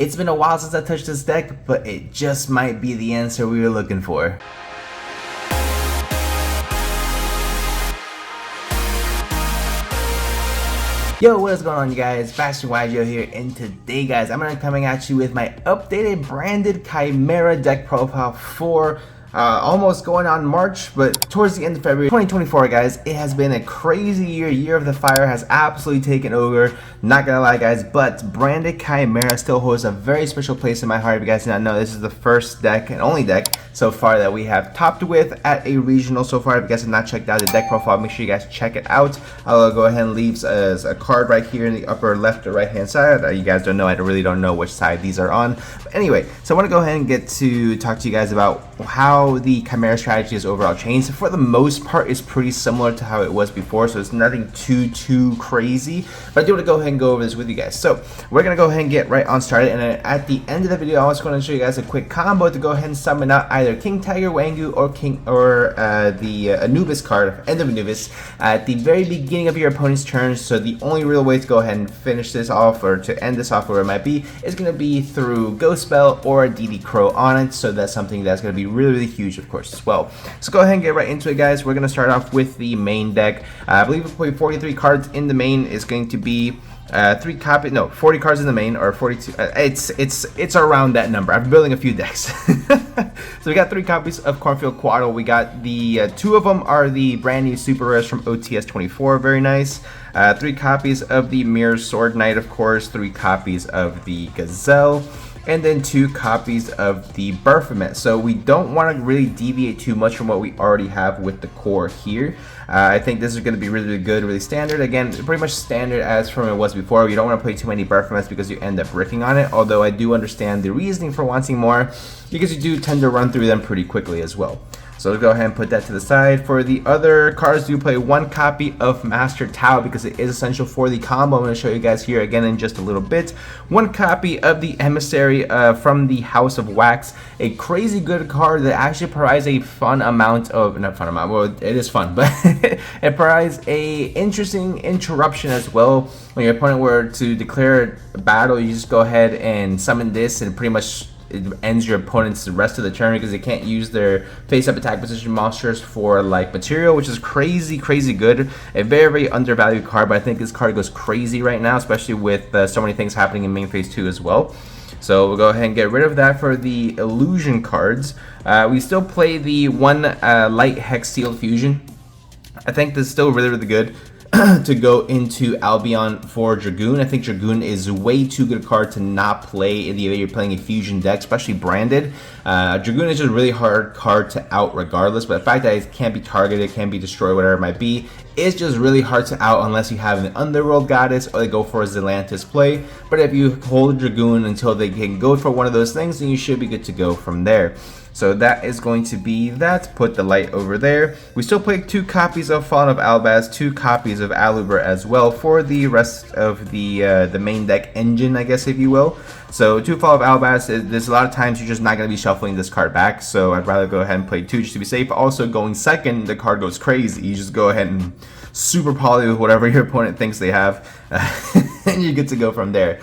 It's been a while since I touched this deck, but it just might be the answer we were looking for. Yo, what is going on, you guys? BashtianYgo here, and today, guys, I'm gonna be coming at you with my updated branded Chimera deck profile for almost going on March, but towards the end of February 2024, guys. It has been a crazy year of the fire has absolutely taken over, not gonna lie, guys, but branded Chimera still holds a very special place in my heart. If you guys did not know, this is the first deck and only deck so far that we have topped with at a regional so far. If you guys have not checked out the deck profile, make sure you guys check it out. I'll go ahead and leave a card right here in the upper left or right hand side. You guys don't know, I really don't know which side these are on, but anyway, so I want to go ahead and get to talk to you guys about how the Chimera strategy has overall changed. For the most part, it's pretty similar to how it was before, so it's nothing too crazy, but I do want to go ahead and go over this with you guys. So we're gonna go ahead and get right on started, and at the end of the video, I was going to show you guys a quick combo to go ahead and summon out either King Tiger Wangu or the Anubis card, End of Anubis, at the very beginning of your opponent's turn. So the only real way to go ahead and finish this off, or to end this off where it might be, is going to be through Ghost Spell or a DD Crow on it. So that's something that's going to be really huge, of course, as well. So go ahead and get right into it, guys. We're going to start off with the main deck. I believe we play 43 cards in the main. Is going to be 40 cards in the main, or 42. It's around that number. I'm building a few decks. So we got 3 copies of Cornfield Quaddle. We got the 2 of them are the brand new super rares from OTS 24. Very nice. 3 copies of the Mirror Sword Knight, of course. 3 copies of the Gazelle. And then 2 copies of the Baphomet. So we don't want to really deviate too much from what we already have with the core here. I think this is going to be really good, really standard. Again, pretty much standard as from it was before. You don't want to play too many Baphomets because you end up bricking on it. Although I do understand the reasoning for wanting more, because you do tend to run through them pretty quickly as well. So let's go ahead and put that to the side. For the other cards, do play 1 copy of Master Tao because it is essential for the combo. I'm going to show you guys here again in just a little bit. 1 copy of the Emissary from the House of Wax. A crazy good card that actually provides a fun amount of, not fun amount, well, it is fun, but it provides a interesting interruption as well. When your opponent were to declare a battle, you just go ahead and summon this, and pretty much it ends your opponent's the rest of the turn because they can't use their face-up attack position monsters for like material, which is crazy good. A very undervalued card, but I think this card goes crazy right now, especially with so many things happening in main phase 2 as well. So we'll go ahead and get rid of that. For the illusion cards, we still play the 1 light hex sealed fusion. I think this is still really good to go into Albion for Dragoon. I think Dragoon is way too good a card to not play in the way you're playing a fusion deck, especially branded. Dragoon is just a really hard card to out regardless, but the fact that it can't be targeted, can't be destroyed, whatever it might be, it's just really hard to out unless you have an Underworld Goddess or they go for a Zelantis play. But if you hold Dragoon until they can go for one of those things, then you should be good to go from there. So that is going to be that. Put the light over there. We still play 2 copies of Fallen of Albaz, 2 copies of Aluber as well for the rest of the main deck engine, I guess, if you will. So 2 Fall of Albaz, there's a lot of times you're just not going to be shuffling this card back, so I'd rather go ahead and play 2 just to be safe. Also, going second, the card goes crazy. You just go ahead and super poly with whatever your opponent thinks they have, and you get to go from there.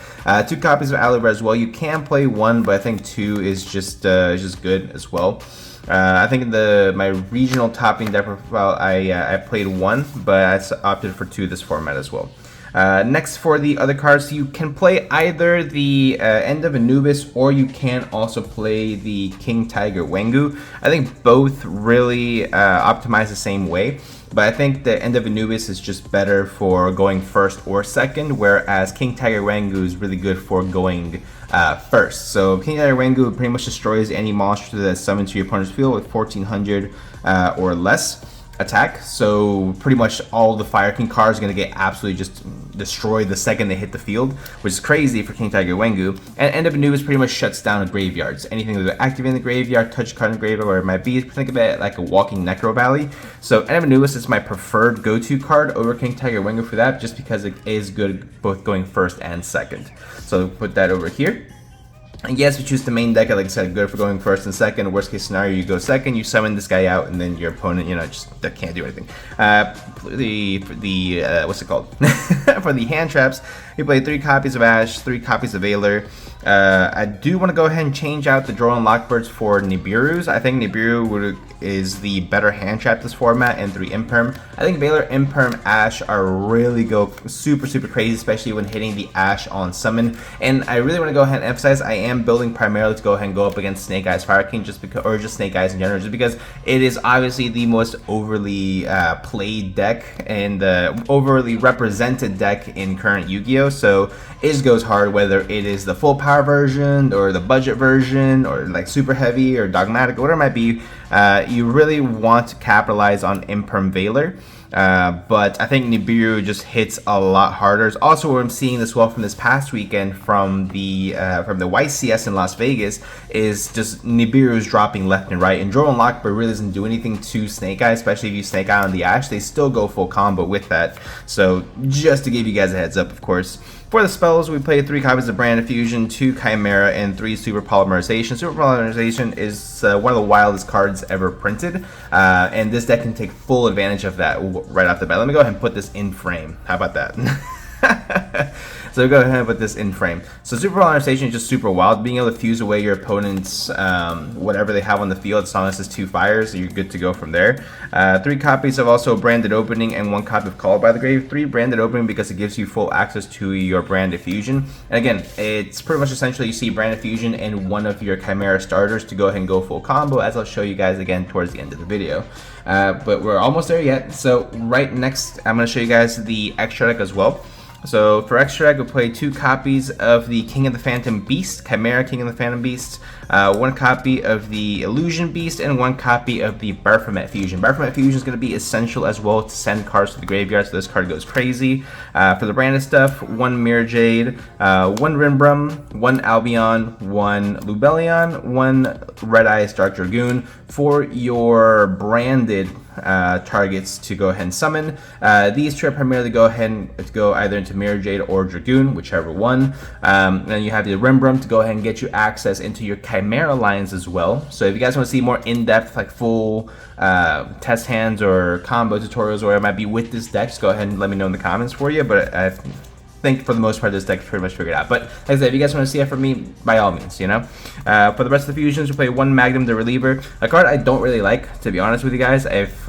2 copies of Aluber as well. You can play 1, but I think 2 is just good as well. I think in my regional topping deck profile, I played 1, but I opted for 2 this format as well. Next, for the other cards, you can play either the End of Anubis, or you can also play the King Tiger Wangu. I think both really optimize the same way, but I think the End of Anubis is just better for going first or second, whereas King Tiger Wangu is really good for going first. So King Tiger Wangu pretty much destroys any monster that's summoned to your opponent's field with 1400 or less attack. So pretty much all the Fire King cards are going to get absolutely just destroyed the second they hit the field, which is crazy for King Tiger Wangu. And End of Anubis pretty much shuts down graveyards. Anything that's active in the graveyard, touch card in the graveyard, where it might be. Think of it like a walking Necro Valley. So End of Anubis is my preferred go-to card over King Tiger Wangu for that, just because it is good both going first and second. So put that over here. And yes, we choose the main deck, like I said, good for going first and second. Worst case scenario, you go second, you summon this guy out, and then your opponent, just can't do anything. What's it called? For the hand traps, you play 3 copies of Ash, 3 copies of Valor, I do want to go ahead and change out the Droll and Lockbirds for Nibiru's. I think Nibiru is the better hand trap this format, and 3 Imperm. I think Veiler, Imperm, Ash are really go super crazy, especially when hitting the Ash on summon. And I really want to go ahead and emphasize I am building primarily to go ahead and go up against Snake Eyes Fire King, just because, or just Snake Eyes in general, just because it is obviously the most overly played deck and overly represented deck in current Yu-Gi-Oh! So it just goes hard, whether it is the full power version or the budget version or like super heavy or dogmatic or whatever it might be. You really want to capitalize on Imperm Veiler, but I think Nibiru just hits a lot harder. It's also what I'm seeing as well from this past weekend from the YCS in Las Vegas is just Nibiru's dropping left and right, and Droll and Lockbird really doesn't do anything to Snake Eye, especially if you Snake Eye on the Ash. They still go full combo with that. So just to give you guys a heads up, of course. For the spells, we played 3 copies of Brand of Fusion, 2 Chimera, and 3 Super Polymerization. Super Polymerization is one of the wildest cards ever printed, and this deck can take full advantage of that right off the bat. Let me go ahead and put this in frame. How about that? So go ahead and put this in frame. So Super Polymerization is just super wild. Being able to fuse away your opponent's whatever they have on the field, as long as it's 2 fires, so you're good to go from there. 3 copies of also Branded Opening and 1 copy of Called by the Grave. 3 Branded Opening because it gives you full access to your Branded Fusion. And again, it's pretty much essentially you see Branded Fusion and one of your Chimera starters to go ahead and go full combo, as I'll show you guys again towards the end of the video. But we're almost there yet. So right next, I'm going to show you guys the extra deck as well. So for extra deck, we'll play 2 copies of the King of the Phantom Beast, Chimera King of the Phantom Beast, 1 copy of the Illusion Beast, and 1 copy of the Baphomet Fusion. Baphomet Fusion is going to be essential as well to send cards to the graveyard, so this card goes crazy. For the branded stuff, 1 Mirror Jade, 1 Rimbrum, 1 Albion, 1 Lubellion, 1 Red Eyes Dark Dragoon for your branded targets to go ahead and summon. These 2 primarily go ahead and go either into Mirror Jade or Dragoon, whichever one. Then you have the Rimbrum to go ahead and get you access into your Chimera lines as well. So if you guys want to see more in-depth, like full test hands or combo tutorials or whatever it might be with this deck, just go ahead and let me know in the comments for you. But I think for the most part this deck is pretty much figured out. But like I said, if you guys want to see it from me, by all means, you know. For the rest of the fusions, we play 1 Magnum the Reliever, a card I don't really like, to be honest with you guys. If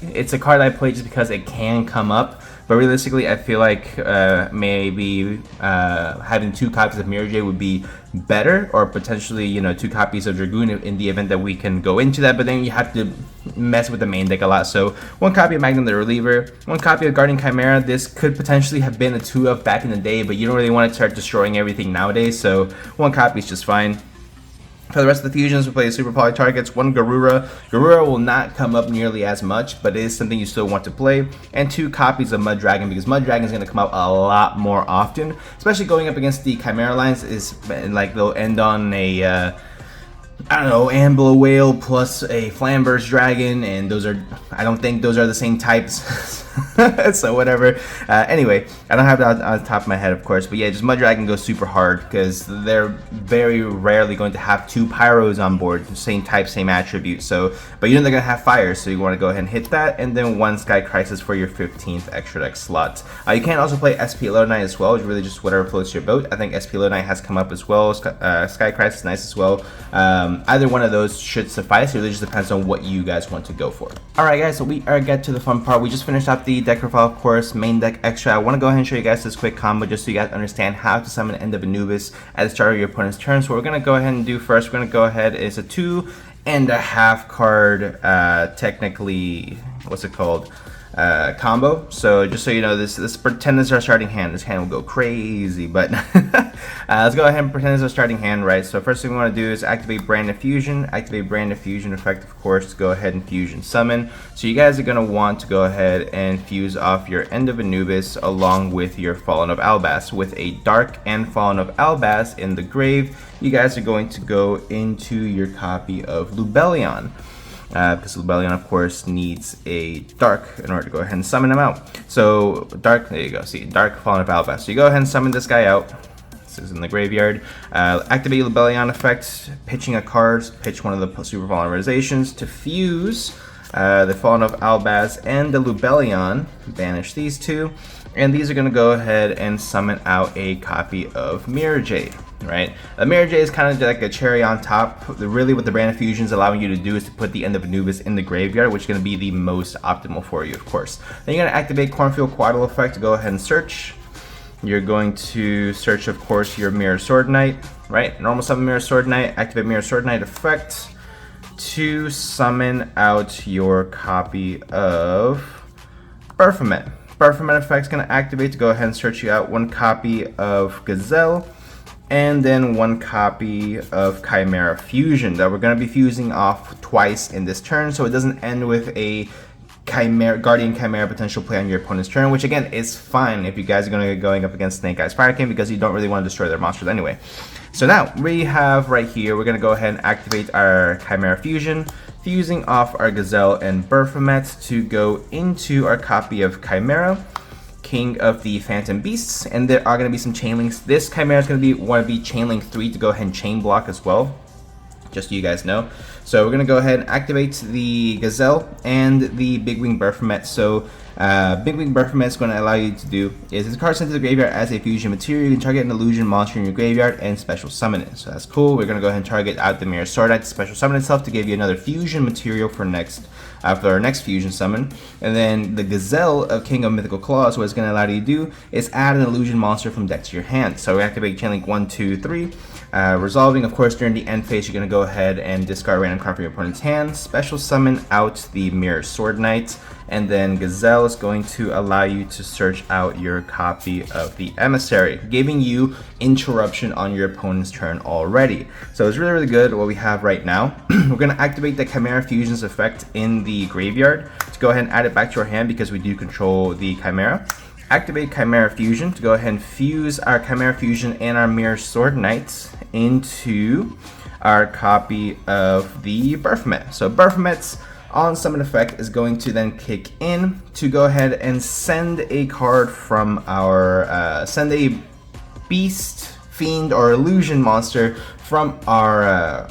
it's a card I play just because it can come up, but realistically I feel like maybe having 2 copies of Mirror Jade would be better, or potentially, you know, 2 copies of Dragoon in the event that we can go into that, but then you have to mess with the main deck a lot. So 1 copy of Magnum the Reliever, 1 copy of Guardian Chimera. This could potentially have been a 2 of back in the day, but you don't really want to start destroying everything nowadays, so 1 copy is just fine. For the rest of the fusions, we play Super Poly targets, 1 Garura. Garura will not come up nearly as much, but it is something you still want to play. And 2 copies of Mud Dragon, because Mud Dragon is going to come up a lot more often, especially going up against the Chimera lines. Is like they'll end on a I don't know, Ambler Whale plus a Flamburst Dragon, and those are, I don't think those are the same types. So whatever. Anyway, I don't have that on the top of my head, of course, but yeah, just Mud Dragon goes super hard because they're very rarely going to have 2 Pyros on board, same type, same attribute. So, but you know they're gonna have fire, so you want to go ahead and hit that, and then 1 Sky Crisis for your 15th extra deck slot. You can also play SP Low Knight as well. It's really just whatever floats your boat. I think SP Low Knight has come up as well. Sky Crisis is nice as well. Either one of those should suffice. It really just depends on what you guys want to go for. Alright guys, so we are get to the fun part. We just finished up the deck profile, of course, main deck extra. I want to go ahead and show you guys this quick combo just so you guys understand how to summon End of Anubis at the start of your opponent's turn. So what we're going to go ahead and do first, we're going to go ahead, is a 2.5 card, technically, what's it called? Combo. So just so you know, this pretend is our starting hand. This hand will go crazy, but let's go ahead and pretend it's our starting hand, right? So first thing we want to do is activate Brand of Fusion. Activate Brand of Fusion effect, of course, to go ahead and fusion summon. So you guys are going to want to go ahead and fuse off your End of Anubis along with your Fallen of Albas. With a Dark and Fallen of Albas in the grave, you guys are going to go into your copy of Lubellion. Because Lubellion, of course, needs a Dark in order to go ahead and summon him out. So, Dark, there you go, see, Dark, Fallen of Albas. So you go ahead and summon this guy out. This is in the graveyard. Activate Lubellion effect, pitching a card, pitch one of the Super Polymerizations to fuse the Fallen of Albaz, and the Lubellion. Banish these two, and these are going to go ahead and summon out a copy of Mirror Jade. Right, a Mirror Jade is kind of like a cherry on top. Really, what the Brand of Fusion is allowing you to do is to put the End of Anubis in the graveyard, which is going to be the most optimal for you, of course. Then you're going to activate Cornfield Quaddle effect to go ahead and search. You're going to search, of course, your Mirror Sword Knight, right? Normal summon Mirror Sword Knight, activate Mirror Sword Knight effect to summon out your copy of Baphomet. Baphomet effect is going to activate to go ahead and search you out one copy of Gazelle, and then one copy of Chimera Fusion that we're going to be fusing off twice in this turn, so it doesn't end with a Guardian Chimera potential play on your opponent's turn, which again is fine if you guys are going to be going up against Snake Eyes Fire King, because you don't really want to destroy their monsters anyway. So now we have right here, we're going to go ahead and activate our Chimera Fusion, fusing off our Gazelle and Baphomet to go into our copy of Chimera, King of the Phantom Beasts, and there are going to be some chain links. This Chimera is going to want to be chain link 3 to go ahead and chain block as well, just so you guys know. So we're going to go ahead and activate the Gazelle and the Big Wing Baphomet. So Big Wing Baphomet is going to allow you to do is this card sent to the graveyard as a fusion material. You can target an illusion monster in your graveyard and special summon it. So that's cool. We're going to go ahead and target out the Mirror Sword Knight to special summon itself to give you another fusion material for our next fusion summon. And then the Gazelle of King of Mythical Claws, what it's going to allow you to do is add an illusion monster from deck to your hand. So we activate chain link 1, 2, 3. Resolving, of course, during the end phase, you're going to go ahead and discard random card from your opponent's hand, special summon out the Mirror Sword Knight, and then Gazelle is going to allow you to search out your copy of the Emissary, giving you interruption on your opponent's turn already. So it's really, really good what we have right now. We're going to activate the Chimera Fusion's effect in the graveyard to go ahead and add it back to our hand because we do control the Chimera. Activate Chimera Fusion to go ahead and fuse our Chimera Fusion and our Mirror Sword Knights into our copy of the Baphomet. So Baphomet's on summon effect is going to then kick in to go ahead and send a card from our send a beast, fiend, or illusion monster from our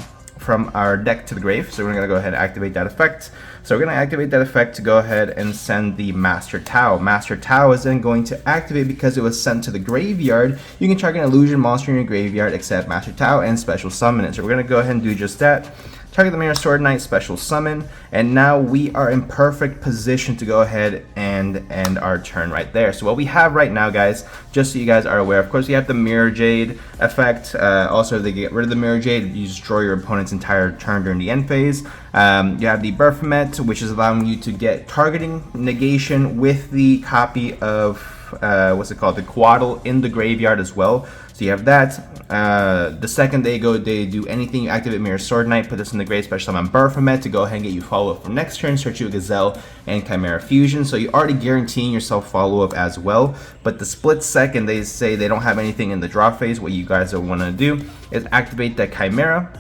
deck to the grave. So we're gonna go ahead and activate that effect. So we're going to activate that effect to go ahead and send the Master Tau. Master Tau is then going to activate because it was sent to the graveyard. You can target an illusion monster in your graveyard except Master Tau and special summon it. So we're going to go ahead and do just that. Target the Mirror Sword Knight, special summon, and now we are in perfect position to go ahead and end our turn right there. So what we have right now, guys, just so you guys are aware, of course, we have the Mirror Jade effect. Also, if they get rid of the Mirror Jade, you destroy your opponent's entire turn during the end phase. You have the Baphomet, which is allowing you to get targeting negation with the copy of what's it called, the Quaddle in the graveyard as well. So you have that. The second they do anything, you activate Mirror Sword Knight, put this in the grave, special summon Baphomet to go ahead and get you follow-up from next turn, search you a Gazelle and Chimera Fusion. So you're already guaranteeing yourself follow-up as well. But the split second they say they don't have anything in the draw phase, what you guys will want to do is activate that Chimera,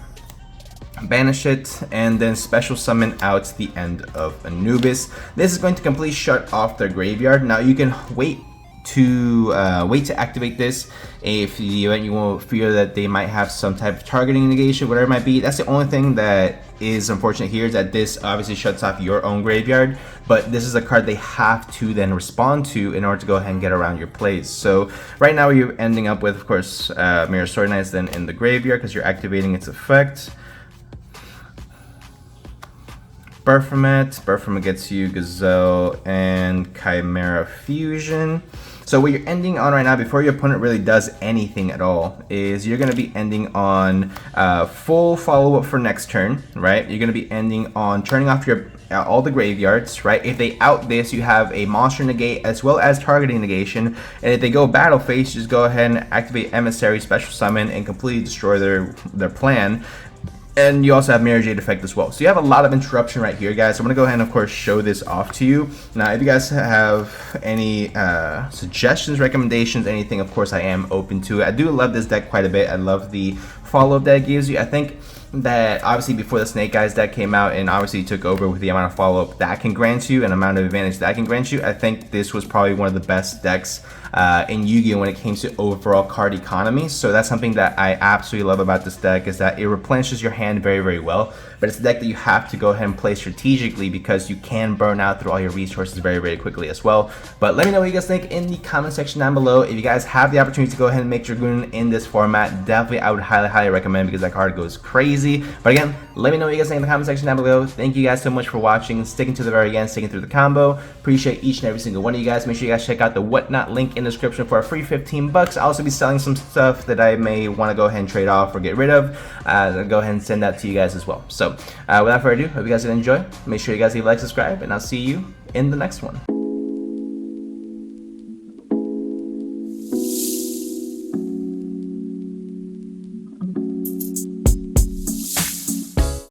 banish it, and then special summon out the End of Anubis. This is going to completely shut off their graveyard. Now you can wait to activate this if you will fear that they might have some type of targeting negation, whatever it might be. That's the only thing that is unfortunate here, is that this obviously shuts off your own graveyard, but this is a card they have to then respond to in order to go ahead and get around your plays. So right now you're ending up with, of course, Mirror Sword Knight then in the graveyard because you're activating its effect. Baphomet gets you Gazelle and Chimera Fusion. So what you're ending on right now, before your opponent really does anything at all, is you're going to be ending on full follow-up for next turn, right? You're going to be ending on turning off your all the graveyards, right? If they out this, you have a monster negate as well as targeting negation, and if they go battle phase, just go ahead and activate Emissary, special summon, and completely destroy their plan. And you also have Mirror Jade effect as well. So you have a lot of interruption right here, guys. So I'm going to go ahead and, of course, show this off to you. Now, if you guys have any suggestions, recommendations, anything, of course, I am open to it. I do love this deck quite a bit. I love the follow-up that it gives you. I think that obviously before the Snake Eyes deck came out and obviously took over with the amount of follow-up that can grant you and amount of advantage that can grant you, I think this was probably one of the best decks in Yu-Gi-Oh when it came to overall card economy. So that's something that I absolutely love about this deck, is that it replenishes your hand very, very well. But it's a deck that you have to go ahead and play strategically because you can burn out through all your resources very, very quickly as well. But let me know what you guys think in the comment section down below. If you guys have the opportunity to go ahead and make Dragoon in this format, definitely I would highly, highly recommend, because that card goes crazy. But again, let me know what you guys think in the comment section down below. Thank you guys so much for watching, sticking to the very end, sticking through the combo. Appreciate each and every single one of you guys. Make sure you guys check out the Whatnot link in the description for a free 15 bucks. I'll also be selling some stuff that I may want to go ahead and trade off or get rid of. I'll go ahead and send that to you guys as well. So without further ado, hope you guys did enjoy. Make sure you guys leave a like, subscribe, and I'll see you in the next one.